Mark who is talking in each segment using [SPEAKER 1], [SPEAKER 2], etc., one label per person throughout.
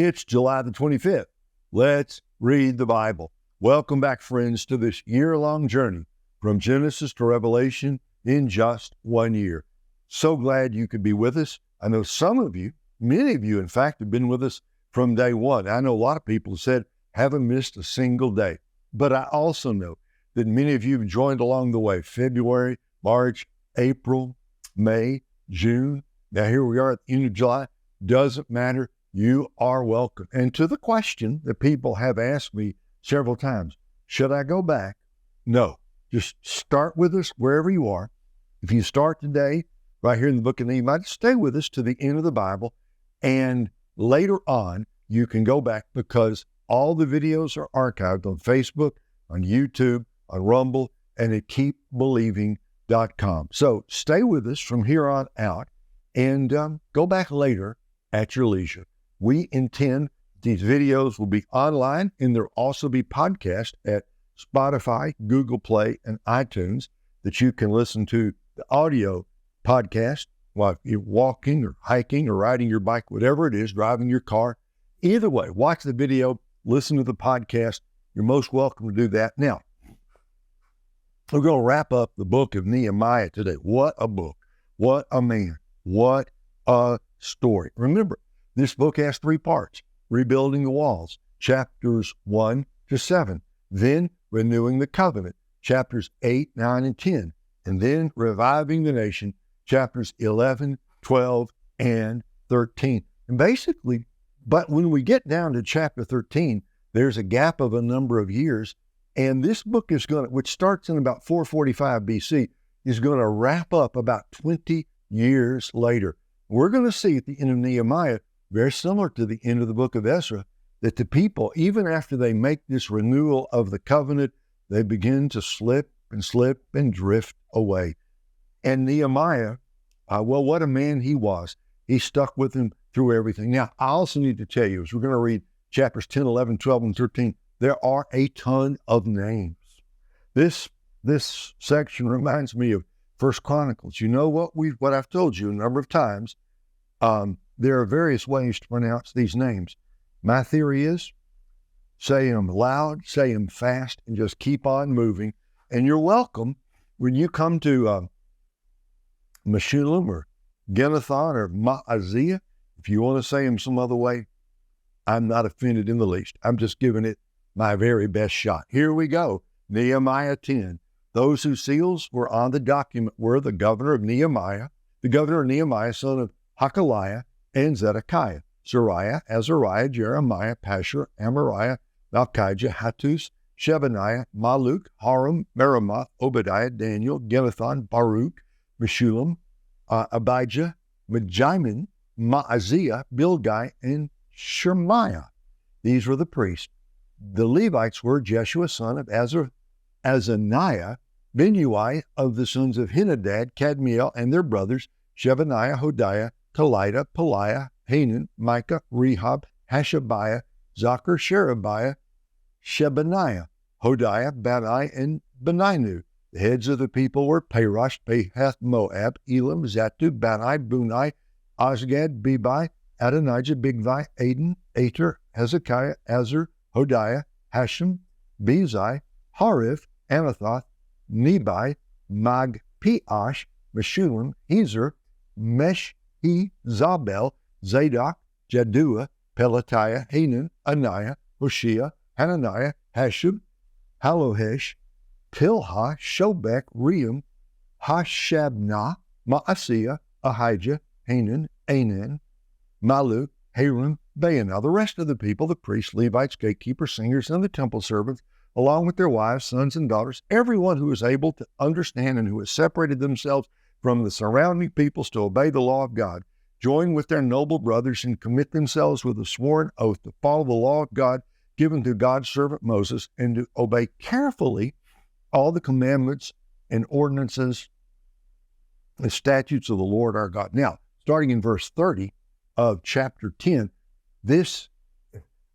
[SPEAKER 1] It's July the 25th. Let's read the Bible. Welcome back, friends, to this year-long journey from Genesis to Revelation in just 1 year. So glad you could be with us. I know some of you, many of you, in fact, have been with us from day one. I know a lot of people said, haven't missed a single day. But I also know that many of you have joined along the way. February, March, April, May, June. Now here we are at the end of July. Doesn't matter. You are welcome. And to the question that people have asked me several times, should I go back? No. Just start with us wherever you are. If you start today, right here in the book of Nehemiah, stay with us to the end of the Bible. And later on, you can go back because all the videos are archived on Facebook, on YouTube, on Rumble, and at keepbelieving.com. So stay with us from here on out and go back later at your leisure. We intend these videos will be online, and there'll also be podcasts at Spotify, Google Play, and iTunes that you can listen to the audio podcast while you're walking or hiking or riding your bike, whatever it is, driving your car. Either way, watch the video, listen to the podcast. You're most welcome to do that. Now, we're going to wrap up the book of Nehemiah today. What a book. What a man. What a story. Remember, this book has 3 parts: rebuilding the walls, chapters 1 to 7, then renewing the covenant, chapters 8, 9, and 10, and then reviving the nation, chapters 11, 12, and 13. And basically, but when we get down to chapter 13, there's a gap of a number of years, and this book is going to, which starts in about 445 BC, is going to wrap up about 20 years later. We're going to see at the end of Nehemiah, very similar to the end of the book of Ezra, that the people, even after they make this renewal of the covenant, they begin to slip and drift away. And Nehemiah, well, what a man he was. He stuck with him through everything. Now, I also need to tell you, as we're going to read chapters 10, 11, 12, and 13, there are a ton of names. This section reminds me of First Chronicles. You know what I've told you a number of times. There are various ways to pronounce these names. My theory is say them loud, say them fast, and just keep on moving. And you're welcome when you come to Meshulam or Genathon or Maaziah. If you want to say them some other way, I'm not offended in the least. I'm just giving it my very best shot. Here we go. Nehemiah 10. Those whose seals were on the document were the governor of Nehemiah, son of Hakaliah, and Zedekiah, Sariah, Azariah, Jeremiah, Pashur, Amariah, Malchijah, Hattus, Shebaniah, Maluk, Haram, Meremoth, Obadiah, Daniel, Genathon, Baruch, Meshulam, Abijah, Majiman, Maaziah, Bilgai, and Shemaiah. These were the priests. The Levites were Jeshua, son of Azaniah, Binnui of the sons of Henadad, Kadmiel, and their brothers, Shebaniah, Hodiah, Kelida, Peliah, Hanan, Micah, Rehab, Hashabiah, Zachar, Sherebiah, Shebaniah, Hodiah, Bani, and Beninu. The heads of the people were Parosh, Pahath, Moab, Elam, Zatu, Bani, Bunai, Azgad, Bebai, Adonijah, Bigvai, Aden, Ater, Hezekiah, Azar, Hodiah, Hashem, Bezai, Harif, Anathoth, Nebai, Magpiash, Meshulam, Ezer, Zabel, Zadok, Jaddua, Pelatiah, Hanan, Anaiah, Hoshea, Hananiah, Hashub, Halohesh, Pilha, Shobek, Reum, Hashabnah, Maaseiah, Ahijah, Hanan, Anan, Maluk, Haram, Baanah. The rest of the people, the priests, Levites, gatekeepers, singers, and the temple servants, along with their wives, sons, and daughters, everyone who is able to understand and who has separated themselves from the surrounding peoples to obey the law of God, join with their noble brothers and commit themselves with a sworn oath to follow the law of God given to God's servant Moses and to obey carefully all the commandments and ordinances and statutes of the Lord our God. Now, starting in verse 30 of chapter 10,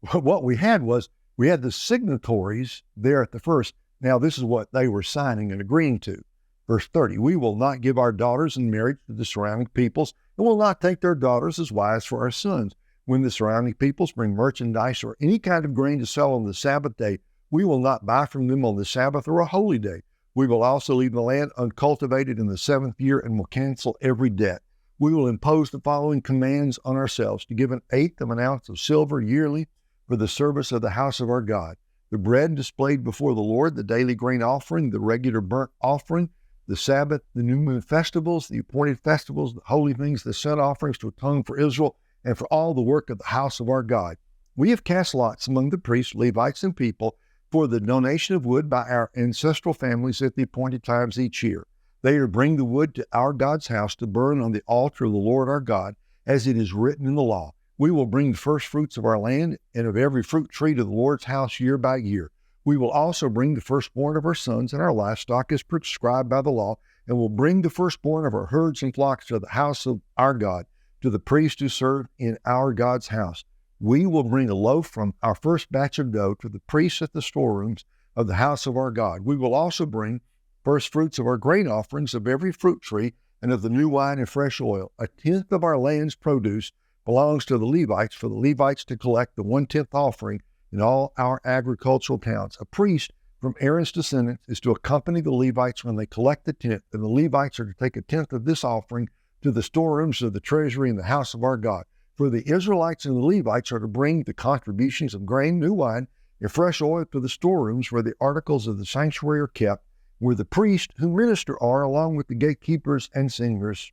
[SPEAKER 1] what we had the signatories there at the first. Now, this is what they were signing and agreeing to. Verse 30, we will not give our daughters in marriage to the surrounding peoples, and will not take their daughters as wives for our sons. When the surrounding peoples bring merchandise or any kind of grain to sell on the Sabbath day, we will not buy from them on the Sabbath or a holy day. We will also leave the land uncultivated in the 7th year and will cancel every debt. We will impose the following commands on ourselves: to give 1/8 of an ounce of silver yearly for the service of the house of our God. The bread displayed before the Lord, the daily grain offering, the regular burnt offering, the Sabbath, the new moon festivals, the appointed festivals, the holy things, the sin offerings to atone for Israel, and for all the work of the house of our God. We have cast lots among the priests, Levites, and people for the donation of wood by our ancestral families at the appointed times each year. They are to bring the wood to our God's house to burn on the altar of the Lord our God, as it is written in the law. We will bring the first fruits of our land and of every fruit tree to the Lord's house year by year. We will also bring the firstborn of our sons and our livestock as prescribed by the law, and will bring the firstborn of our herds and flocks to the house of our God, to the priests who serve in our God's house. We will bring a loaf from our first batch of dough to the priests at the storerooms of the house of our God. We will also bring first fruits of our grain offerings of every fruit tree and of the new wine and fresh oil. 1/10 of our land's produce belongs to the Levites, for the Levites to collect the 1/10 offering in all our agricultural towns. A priest from Aaron's descendants is to accompany the Levites when they collect the 10th, and the Levites are to take 1/10 of this offering to the storerooms of the treasury in the house of our God. For the Israelites and the Levites are to bring the contributions of grain, new wine, and fresh oil to the storerooms where the articles of the sanctuary are kept, where the priests who minister are, along with the gatekeepers and singers.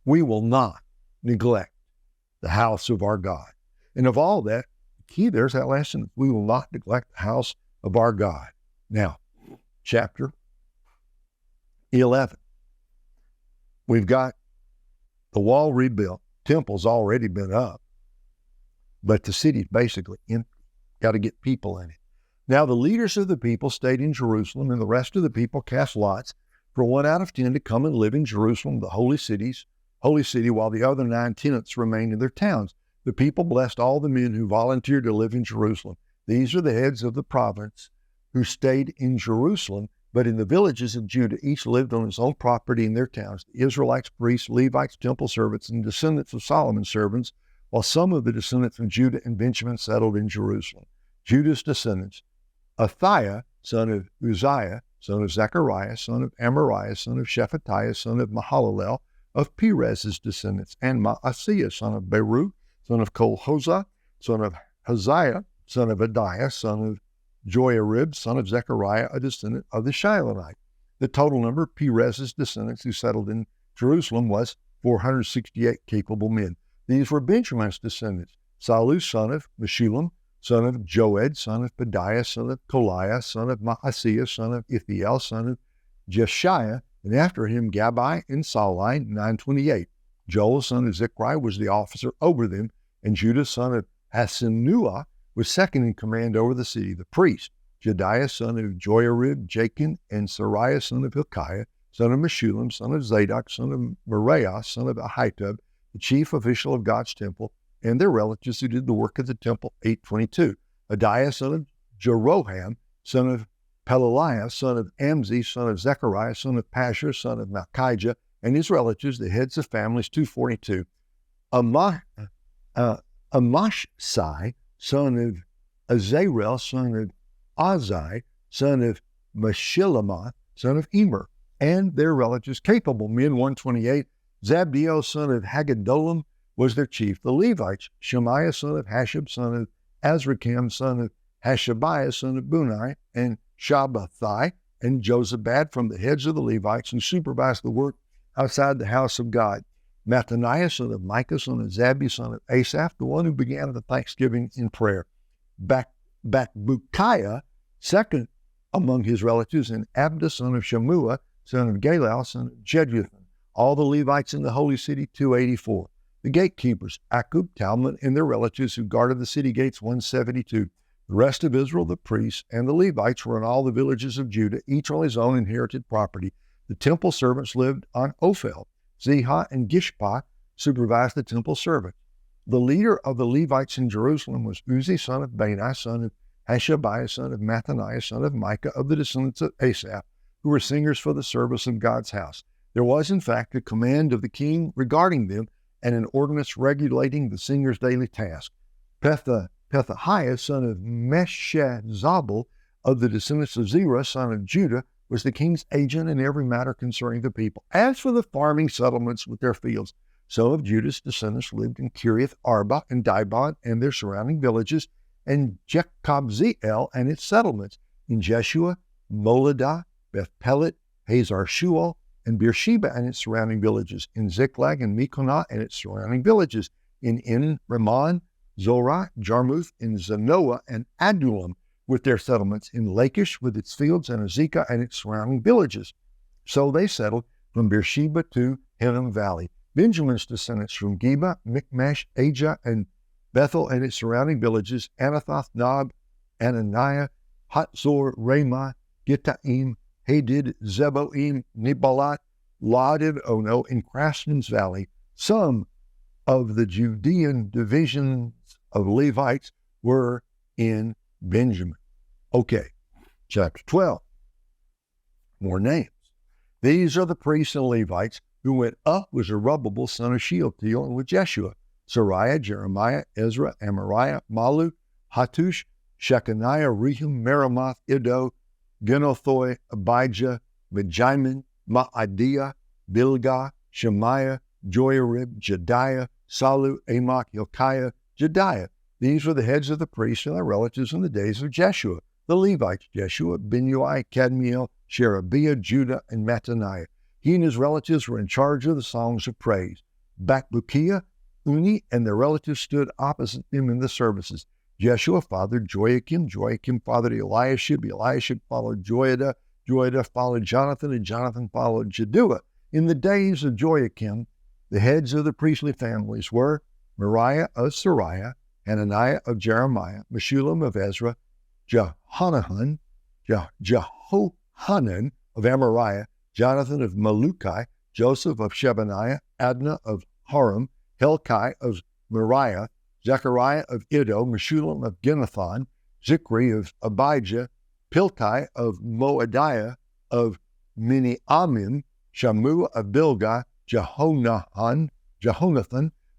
[SPEAKER 1] We will not neglect the house of our God. And of all that, the key there's that last sentence: we will not neglect the house of our God. Now, chapter 11. We've got the wall rebuilt. Temple's already been up, but the city's basically empty. Got to get people in it. Now the leaders of the people stayed in Jerusalem, and the rest of the people cast lots for 1 out of 10 to come and live in Jerusalem, the holy city, while the other 9 tenants remained in their towns. The people blessed all the men who volunteered to live in Jerusalem. These are the heads of the province who stayed in Jerusalem, but in the villages of Judah, each lived on his own property in their towns: the Israelites, priests, Levites, temple servants, and descendants of Solomon's servants, while some of the descendants of Judah and Benjamin settled in Jerusalem. Judah's descendants: Athiah, son of Uzziah, son of Zechariah, son of Amariah, son of Shephatiah, son of Mahalalel, of Perez's descendants, and Maaseiah, son of Baruch, son of Kolhozah, son of Haziah, son of Adiah, son of Joiarib, son of Zechariah, a descendant of the Shilonite. The total number of Perez's descendants who settled in Jerusalem was 468 capable men. These were Benjamin's descendants: Salu, son of Meshullam, son of Joed, son of Pedaiah, son of Koliah, son of Maaseiah, son of Ithiel, son of Jeshiah, and after him Gabai and Salai, 928. Joel, son of Zechariah, was the officer over them, and Judah, son of Hasenuah, was second in command over the city. The priest: Jediah, son of Joiarib, Jachin, and Sariah, son of Hilkiah, son of Meshullam, son of Zadok, son of Moriah, son of Ahitub, the chief official of God's temple, and their relatives who did the work of the temple, 822. Adiah, son of Jeroham, son of Pelaliah, son of Amzi, son of Zechariah, son of Pashur, son of Malchijah, and his relatives, the heads of families, 242. Amashsai, son of Azarel, son of Azai, son of Meshillemoth, son of Emer, and their relatives, capable men, 128. Zabdiel, son of Haggedolim, was their chief. The Levites: Shemaiah, son of Hashab, son of Azrikam, son of Hashabiah, son of Bunai, and Shabbathai, and Jozabad from the heads of the Levites who supervised the work outside the house of God. Mattaniah, son of Micah, son of Zabdi, son of Asaph, the one who began the thanksgiving in prayer. Bakbukiah, second among his relatives, and Abda, son of Shammua, son of Galal, son of Jeduthun. All the Levites in the holy city, 284. The gatekeepers: Akub, Talmud, and their relatives who guarded the city gates, 172. The rest of Israel, the priests, and the Levites were in all the villages of Judah, each on his own inherited property. The temple servants lived on Ophel. Zihah and Gishpah supervised the temple servants. The leader of the Levites in Jerusalem was Uzzi, son of Bani, son of Hashabiah, son of Mattaniah, son of Micah, of the descendants of Asaph, who were singers for the service of God's house. There was, in fact, a command of the king regarding them, and an ordinance regulating the singer's daily task. Pethahiah, son of Meshezabel, of the descendants of Zerah, son of Judah, was the king's agent in every matter concerning the people. As for the farming settlements with their fields, some of Judah's descendants lived in Kiriath Arba and Dibon and their surrounding villages, and Jekabzeel and its settlements, in Jeshua, Moladah, Beth Pelet, Hazar Shual, and Beersheba and its surrounding villages, in Ziklag and Mekonah and its surrounding villages, in En Rimmon, Zorah, Jarmuth, in Zanoah, and Adullam with their settlements, in Lachish with its fields, and Azekah and its surrounding villages. So they settled from Beersheba to Hinnom Valley. Benjamin's descendants from Geba, Michmash, Ajah, and Bethel and its surrounding villages, Anathoth, Nob, Ananiah, Hatzor, Ramah, Gittaim, Hadid, Zeboim, Nebalat, Lod, and Ono in Craftsman's Valley. Some of the Judean divisions of Levites were in Benjamin. Okay, chapter 12. More names. These are the priests and Levites who went up with Zerubbabel, son of Shealtiel, and with Jeshua, Sariah, Jeremiah, Ezra, Amariah, Maluk, Hattush, Shechaniah, Rehum, Meremoth, Iddo, Genothoi, Abijah, Benjamin, Maadiah, Bilgah, Shemaiah, Joiarib, Jediah, Salu, Amok, Hilkiah, Jediah. These were the heads of the priests and their relatives in the days of Jeshua. The Levites, Jeshua, Binnui, Kadmiel, Sherebiah, Judah, and Mattaniah. He and his relatives were in charge of the songs of praise. Bakbukiah, Uni, and their relatives stood opposite them in the services. Jeshua fathered Joachim, Joachim fathered Eliashib, Eliashib followed Joiada, Joiada followed Jonathan, and Jonathan followed Jaddua. In the days of Joachim, the heads of the priestly families were Moriah of Sariah, Hananiah of Jeremiah, Meshullam of Ezra, Jehohanan of Amariah, Jonathan of Malukai, Joseph of Shebaniah, Adnah of Haram, Helkai of Moriah, Zechariah of Iddo, Meshullam of Ginnethon, Zikri of Abijah, Piltai of Moadiah, of Miniamim, Shammua of Bilgah, Jehonathan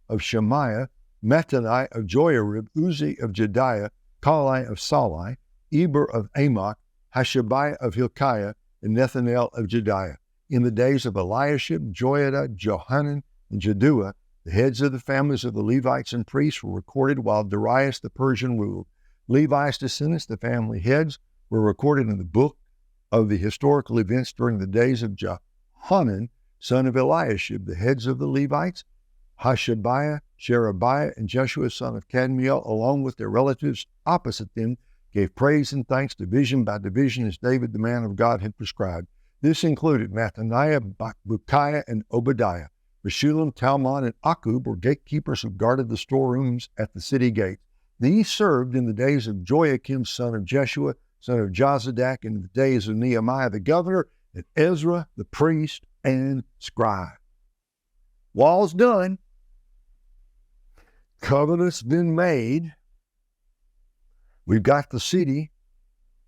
[SPEAKER 1] of Shemaiah, Mattaniah of Joiarib, Uzi of Jediah, Kalai of Salai, Eber of Amok, Hashabiah of Hilkiah, and Nethanel of Jediah. In the days of Eliashib, Joiada, Johanan, and Jaddua, the heads of the families of the Levites and priests were recorded while Darius the Persian ruled. Levi's descendants, the family heads, were recorded in the book of the historical events during the days of Johanan, son of Eliashib. The heads of the Levites, Hashabiah, Sherebiah, and Jeshua, son of Kadmiel, along with their relatives opposite them, gave praise and thanks division by division as David, the man of God, had prescribed. This included Mattaniah, Bakbukiah, and Obadiah. Meshullam, Talmon, and Akub were gatekeepers who guarded the storerooms at the city gate. These served in the days of Joachim, son of Jeshua, son of Jozadak, in the days of Nehemiah the governor, and Ezra the priest and scribe. Wall's done. Covenant's been made. We've got the city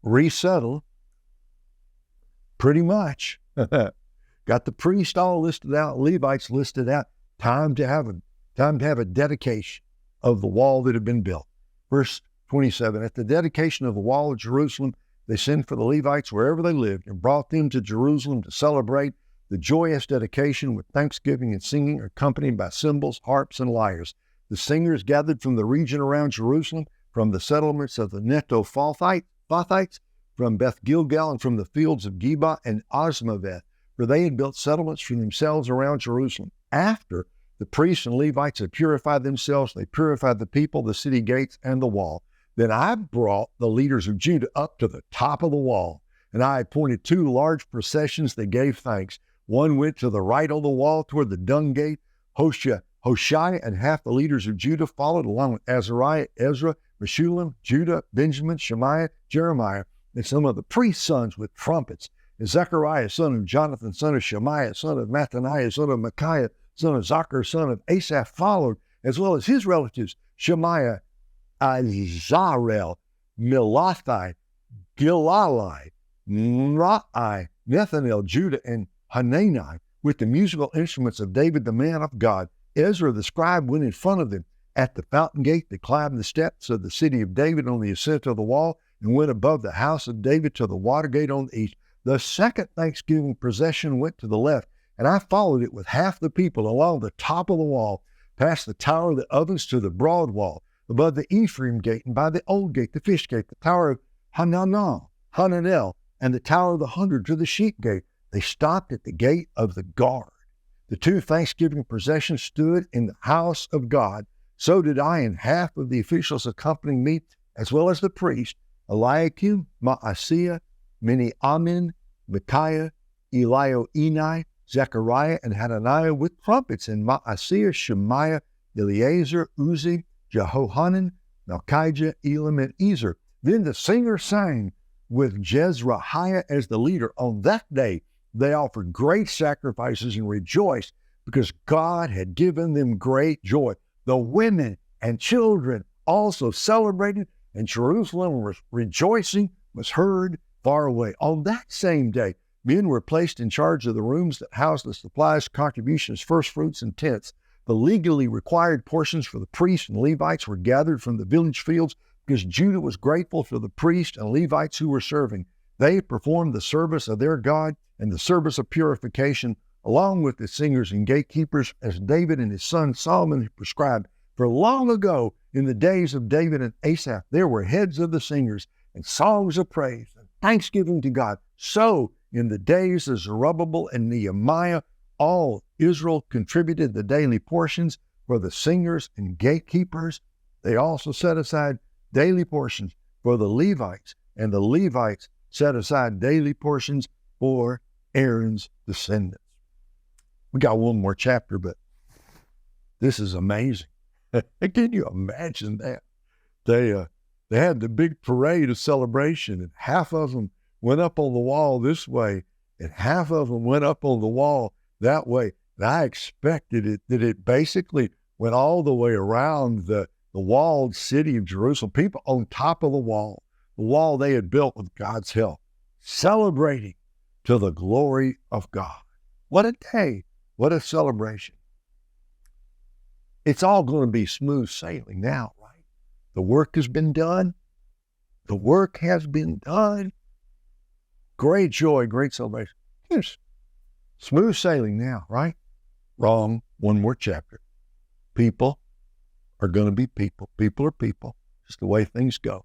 [SPEAKER 1] resettled. Pretty much. Got the priest all listed out, Levites listed out. Time to have a dedication of the wall that had been built. Verse 27, at the dedication of the wall of Jerusalem, they sent for the Levites wherever they lived and brought them to Jerusalem to celebrate the joyous dedication with thanksgiving and singing, accompanied by cymbals, harps, and lyres. The singers gathered from the region around Jerusalem, from the settlements of the Netophathites, from Beth Gilgal, and from the fields of Geba and Asmaveth, for they had built settlements for themselves around Jerusalem. After the priests and Levites had purified themselves, they purified the people, the city gates, and the wall. Then I brought the leaders of Judah up to the top of the wall, and I appointed 2 large processions that gave thanks. One went to the right of the wall toward the dung gate. Hoshai and half the leaders of Judah followed, along with Azariah, Ezra, Meshullam, Judah, Benjamin, Shemaiah, Jeremiah, and some of the priest's sons with trumpets. And Zechariah, son of Jonathan, son of Shemaiah, son of Mattaniah, son of Micaiah, son of Zachar, son of Asaph, followed, as well as his relatives, Shemaiah, Azarel, Milathai, Gilalai, Mrai, Nethanel, Judah, and Hanani, with the musical instruments of David, the man of God. Ezra the scribe went in front of them. At the fountain gate, they climbed the steps of the city of David on the ascent of the wall and went above the house of David to the water gate on the east. The second Thanksgiving procession went to the left, and I followed it with half the people along the top of the wall, past the tower of the ovens to the broad wall, above the Ephraim gate and by the old gate, the fish gate, the tower of Hananel, and the tower of the 100 to the sheep gate. They stopped at the gate of the guard. The two Thanksgiving processions stood in the house of God. So did I, and half of the officials accompanying me, as well as the priest, Eliakim, Maaseiah, Miniamin, Micaiah, Elioenai, Zechariah, and Hananiah with trumpets, and Maaseiah, Shemaiah, Eleazar, Uzi, Jehohanan, Malchijah, Elam, and Ezer. Then the singers sang with Jezrahiah as the leader. On that day, they offered great sacrifices and rejoiced because God had given them great joy. The women and children also celebrated, and Jerusalem was rejoicing, was heard far away. On that same day, men were placed in charge of the rooms that housed the supplies, contributions, first fruits, and tents. The legally required portions for the priests and Levites were gathered from the village fields because Judah was grateful for the priests and Levites who were serving. They performed the service of their God and the service of purification, along with the singers and gatekeepers, as David and his son Solomon had prescribed. For long ago, in the days of David and Asaph, there were heads of the singers and songs of praise and thanksgiving to God. So, in the days of Zerubbabel and Nehemiah, all Israel contributed the daily portions for the singers and gatekeepers. They also set aside daily portions for the Levites, and the Levites set aside daily portions for Aaron's descendants. We got one more chapter, but this is amazing. Can you imagine that? They had the big parade of celebration, and half of them went up on the wall this way, and half of them went up on the wall that way. And I expected that it basically went all the way around the walled city of Jerusalem, people on top of the wall they had built with God's help, celebrating to the glory of God. What a day. What a celebration. It's all going to be smooth sailing now, right? The work has been done. The work has been done. Great joy, great celebration. Yes. Smooth sailing now, right? Wrong. One more chapter. People are going to be people. People are people. Just the way things go.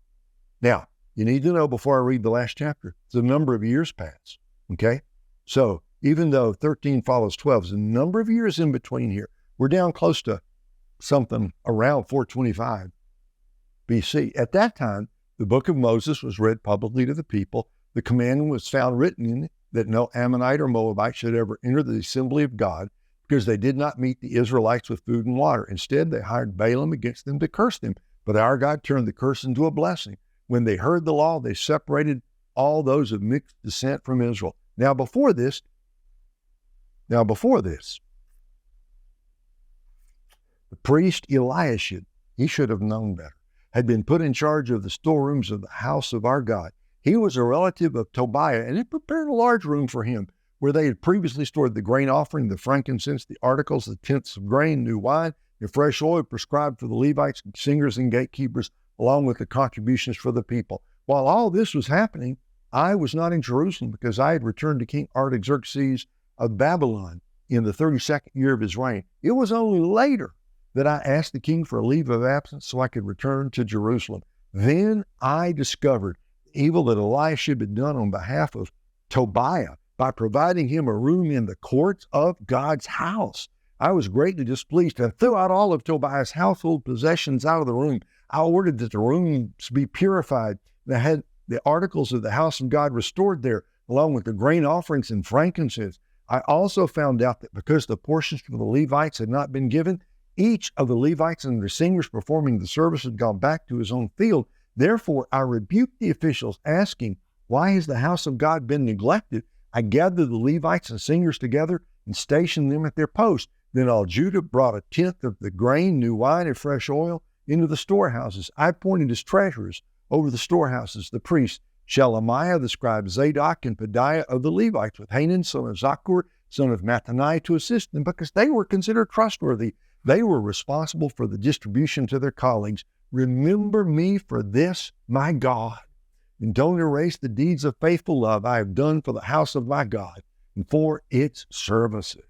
[SPEAKER 1] Now, you need to know before I read the last chapter, the number of years pass. Okay? So, even though 13 follows 12, there's a number of years in between here. We're down close to something around 425 BC. At that time, the book of Moses was read publicly to the people. The commandment was found written in it that no Ammonite or Moabite should ever enter the assembly of God because they did not meet the Israelites with food and water. Instead, they hired Balaam against them to curse them. But our God turned the curse into a blessing. When they heard the law, they separated all those of mixed descent from Israel. Now before this, the priest Eliashib, he should have known better, had been put in charge of the storerooms of the house of our God. He was a relative of Tobiah, and had prepared a large room for him, where they had previously stored the grain offering, the frankincense, the articles, the tenths of grain, new wine, and fresh oil prescribed for the Levites, singers, and gatekeepers, along with the contributions for the people. While all this was happening, I was not in Jerusalem because I had returned to King Artaxerxes of Babylon in the 32nd year of his reign. It was only later that I asked the king for a leave of absence so I could return to Jerusalem. Then I discovered the evil that Eliashib had done on behalf of Tobiah by providing him a room in the courts of God's house. I was greatly displeased and threw out all of Tobiah's household possessions out of the room. I ordered that the rooms be purified and I had the articles of the house of God restored there, along with the grain offerings and frankincense. I also found out that because the portions for the Levites had not been given, each of the Levites and the singers performing the service had gone back to his own field. Therefore, I rebuked the officials, asking, why has the house of God been neglected? I gathered the Levites and singers together and stationed them at their post. Then all Judah brought a tenth of the grain, new wine, and fresh oil into the storehouses. I appointed as treasurers over the storehouses the priests Shelemiah, the scribe Zadok, and Pedaiah of the Levites, with Hanan, son of Zakur, son of Mattaniah, to assist them, because they were considered trustworthy. They were responsible for the distribution to their colleagues. Remember me for this, my God, and don't erase the deeds of faithful love I have done for the house of my God and for its services.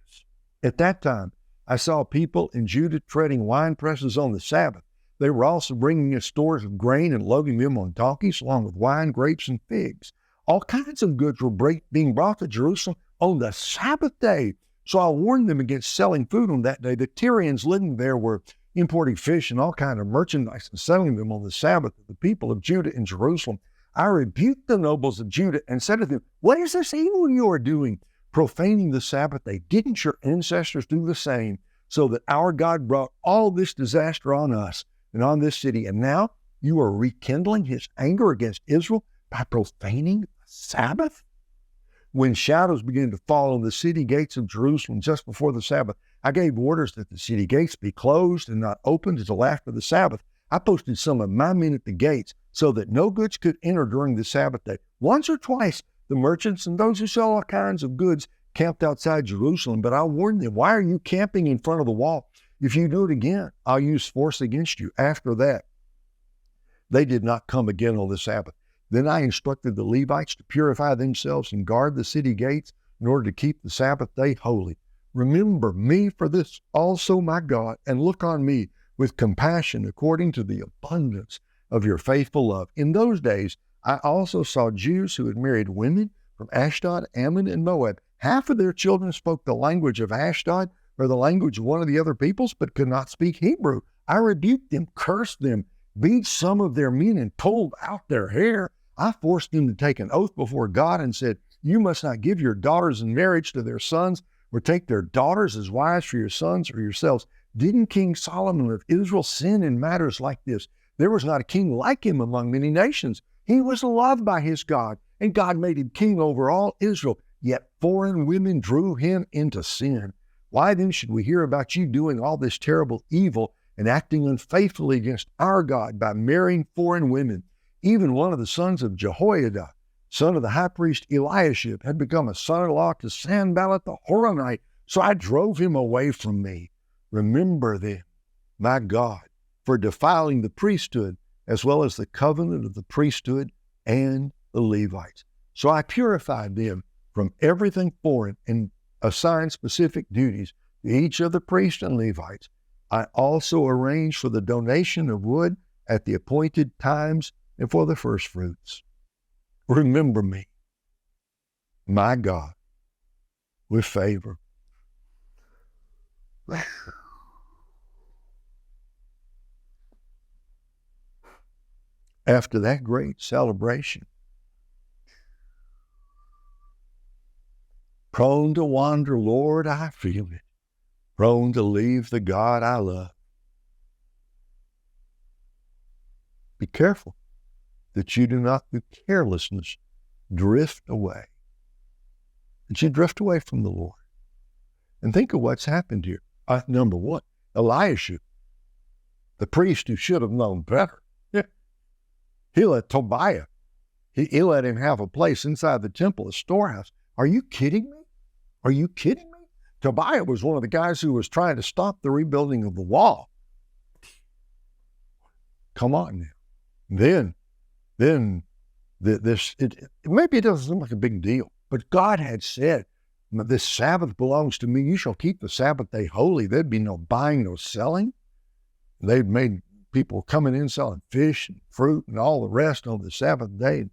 [SPEAKER 1] At that time, I saw people in Judah treading wine presses on the Sabbath. They were also bringing in stores of grain and loading them on donkeys, along with wine, grapes, and figs. All kinds of goods were being brought to Jerusalem on the Sabbath day. So I warned them against selling food on that day. The Tyrians living there were importing fish and all kinds of merchandise and selling them on the Sabbath to the people of Judah in Jerusalem. I rebuked the nobles of Judah and said to them, "What is this evil you are doing, profaning the Sabbath day? Didn't your ancestors do the same, so that our God brought all this disaster on us and on this city? And now you are rekindling his anger against Israel by profaning the Sabbath?" When shadows began to fall on the city gates of Jerusalem just before the Sabbath, I gave orders that the city gates be closed and not opened until after the Sabbath. I posted some of my men at the gates so that no goods could enter during the Sabbath day. Once or twice, the merchants and those who sell all kinds of goods camped outside Jerusalem, but I warned them, "Why are you camping in front of the wall? If you do it again, I'll use force against you." After that, they did not come again on the Sabbath. Then I instructed the Levites to purify themselves and guard the city gates in order to keep the Sabbath day holy. Remember me for this also, my God, and look on me with compassion according to the abundance of your faithful love. In those days, I also saw Jews who had married women from Ashdod, Ammon, and Moab. Half of their children spoke the language of Ashdod or the language of one of the other peoples, but could not speak Hebrew. I rebuked them, cursed them, beat some of their men, and pulled out their hair. I forced them to take an oath before God and said, "You must not give your daughters in marriage to their sons or take their daughters as wives for your sons or yourselves." Didn't King Solomon of Israel sin in matters like this? There was not a king like him among many nations. He was loved by his God, and God made him king over all Israel. Yet foreign women drew him into sin. Why then should we hear about you doing all this terrible evil and acting unfaithfully against our God by marrying foreign women? Even one of the sons of Jehoiada, son of the high priest Eliashib, had become a son-in-law to Sanballat the Horonite, so I drove him away from me. Remember then, my God, for defiling the priesthood, as well as the covenant of the priesthood and the Levites. So I purified them from everything foreign and assigned specific duties to each of the priests and Levites. I also arranged for the donation of wood at the appointed times and for the first fruits. Remember me, my God, with favor. After that great celebration, prone to wander, Lord, I feel it. Prone to leave the God I love. Be careful that you do not, through carelessness, drift away. That you drift away from the Lord. And think of what's happened here. Number one, Eliashib, the priest who should have known better. He let Tobiah, he let him have a place inside the temple, a storehouse. Are you kidding me? Are you kidding me? Tobiah was one of the guys who was trying to stop the rebuilding of the wall. Come on now. Then maybe it doesn't seem like a big deal, but God had said, "This Sabbath belongs to me. You shall keep the Sabbath day holy." There'd be no buying, no selling. They'd made people coming in selling fish and fruit and all the rest on the Sabbath day.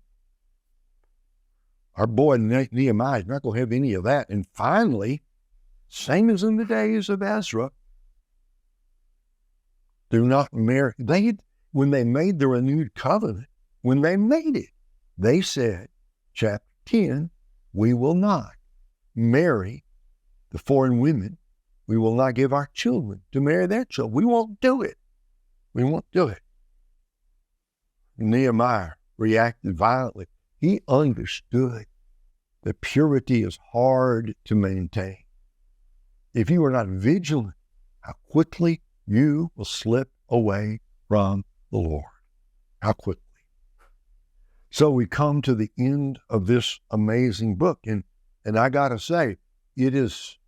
[SPEAKER 1] Our boy Nehemiah is not going to have any of that. And finally, same as in the days of Ezra, do not marry. When they made the renewed covenant, when they made it, they said, chapter 10, we will not marry the foreign women. We will not give our children to marry their children. We won't do it. We won't do it. Nehemiah reacted violently. He understood that purity is hard to maintain. If you are not vigilant, how quickly you will slip away from the Lord. How quickly. So we come to the end of this amazing book. And I got to say, it's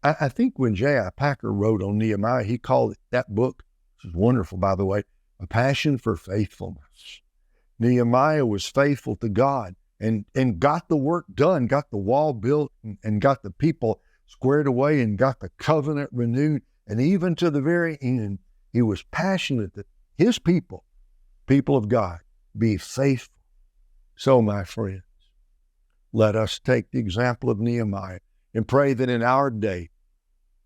[SPEAKER 1] I think when J.I. Packer wrote on Nehemiah, he called that book, which is wonderful, by the way, A Passion for Faithfulness. Nehemiah was faithful to God and got the work done, got the wall built and got the people squared away and got the covenant renewed. And even to the very end, he was passionate that his people of God, be faithful. So, my friends, let us take the example of Nehemiah and pray that in our day,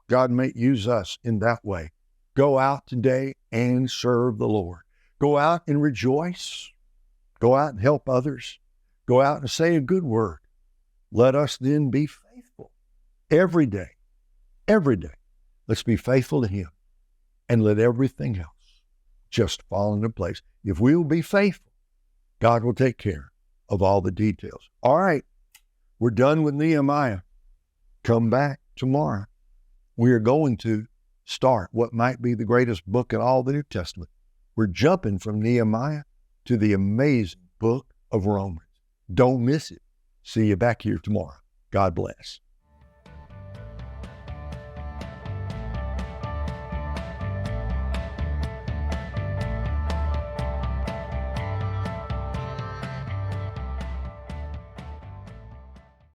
[SPEAKER 1] God may use us in that way. Go out today and serve the Lord. Go out and rejoice. Go out and help others. Go out and say a good word. Let us then be faithful every day. Every day. Let's be faithful to Him and let everything else just fall into place. If we will be faithful, God will take care of all the details. All right, we're done with Nehemiah. Come back tomorrow. We are going to start what might be the greatest book in all the New Testament. We're jumping from Nehemiah to the amazing book of Romans. Don't miss it. See you back here tomorrow. God bless.